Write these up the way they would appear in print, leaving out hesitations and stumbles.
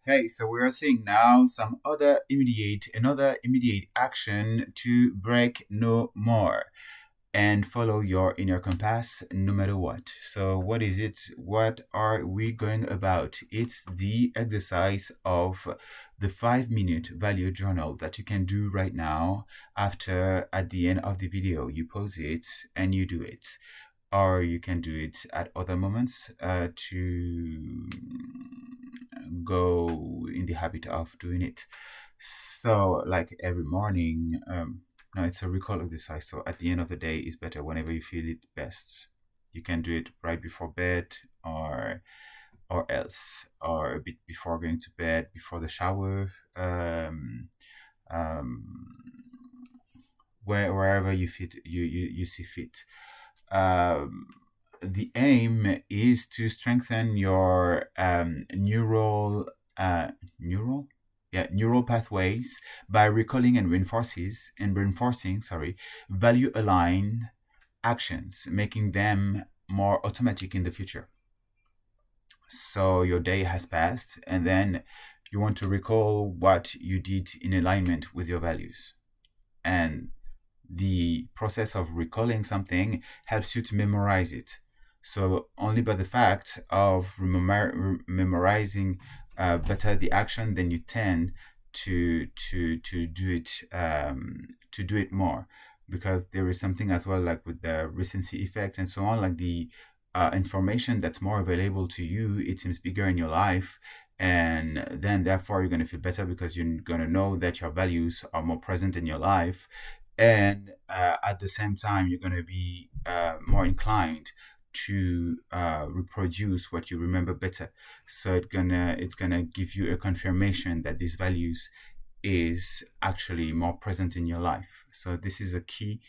Hey, so we are seeing now another immediate action to break no more and follow your inner compass no matter what. So, what is it? What are we going about? It's the exercise of the 5 minute value journal that you can do right now after at the end of the video. You pause it and you do it. Or you can do it at other moments to go in the habit of doing it. So, like every morning, no, it's a recall exercise. So, at the end of the day, is better whenever you feel it best. You can do it right before bed, or a bit before going to bed, before the shower, um, wherever you see fit. Um, the aim is to strengthen your neural pathways by recalling and reinforcing value aligned actions, making them more automatic in the future. So your day has passed, and then you want to recall what you did in alignment with your values. And the process of recalling something helps you to memorize it. So only by the fact of memorizing better the action, then you tend to do it more, because there is something as well, like with the recency effect and so on, like the information that's more available to you, it seems bigger in your life, and then therefore you're going to feel better because you're going to know that your values are more present in your life, and at the same time you're going to be more inclined to reproduce what you remember better. So it's gonna give you a confirmation that these values is actually more present in your life. So this is a key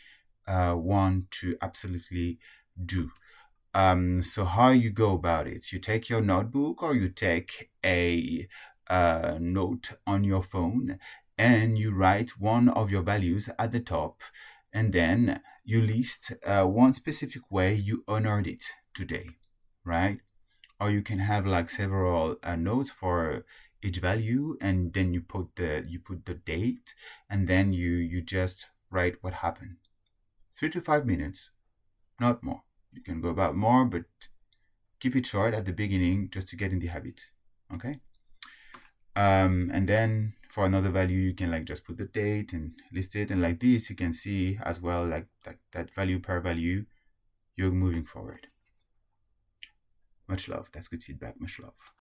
one to absolutely do. So how you go about it? You take your notebook or you take a note on your phone, and you write one of your values at the top, and then you list one specific way you honored it today, right? Or you can have like several notes for each value, and then you put the date, and then you just write what happened. 3 to 5 minutes, not more. You can go about more, but keep it short at the beginning just to get in the habit. Okay. And then for another value, you can like just put the date and list it, and like this, you can see as well, like that value per value, you're moving forward. Much love. That's good feedback. Much love.